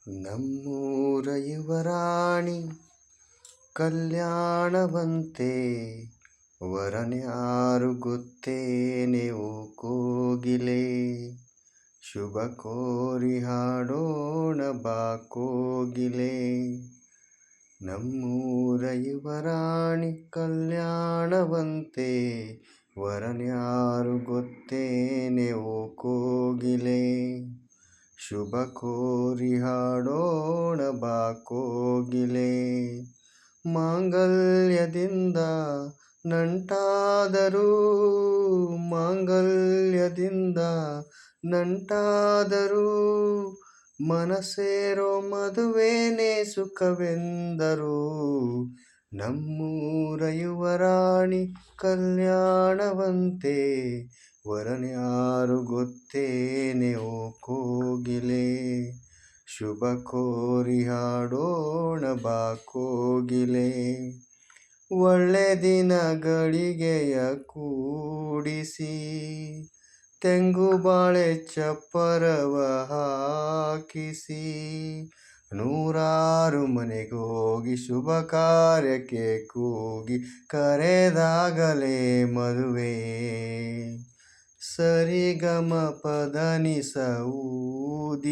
ನಮ್ಮೂರ ಯುವರಾಣಿ ಕಲ್ಯಾಣವಂತೆ, ವರನ್ಯಾರು ಗೊತ್ತೇನೆ ಓ ಕೋಗಿಲೆ. ಶುಭ ಕೋರಿ ಹಾಡೋಣ ಬಾ ಕೋಗಿಲೆ. ನಮ್ಮೂರ ಯುವರಾಣಿ ಕಲ್ಯಾಣವಂತೆ, ವರನ್ಯಾರು ಗೊತ್ತೇನೆ ಓ ಕೋಗಿಲೆ. ಶುಭ ಕೋರಿ ಹಾಡೋಣ ಬಾ ಕೋಗಿಲೆ. ಮಾಂಗಲ್ಯದಿಂದ ನಂಟಾದರೂ, ಮಾಂಗಲ್ಯದಿಂದ ನಂಟಾದರೂ, ಮನಸೇರೋ ಮದುವೆನೇ ಸುಖವೆಂದರು. ನಮ್ಮೂರ ಯುವರಾಣಿ ಕಲ್ಯಾಣವಂತೆ, ವರನ್ಯಾರು ಗೊತ್ತೇನೆ ಓ ಕೋಗಿಲೆ. ಶುಭ ಕೋರಿ ಹಾಡೋಣ ಬಾ ಕೋಗಿಲೆ. ಒಳ್ಳೆ ದಿನಗಳಿಗೆಯ ಕೂಡಿಸಿ, ತೆಂಗು ಬಾಳೆ ಚಪ್ಪರವ ಹಾಕಿಸಿ, ನೂರಾರು ಮನೆಗೋಗಿ ಶುಭ ಕಾರ್ಯಕ್ಕೆ ಕೂಗಿ, ಕರೆದಾಗಲೇ ಮದುವೆ. ಸರಿಗಮ ಪದನಿಸ ಊದಿ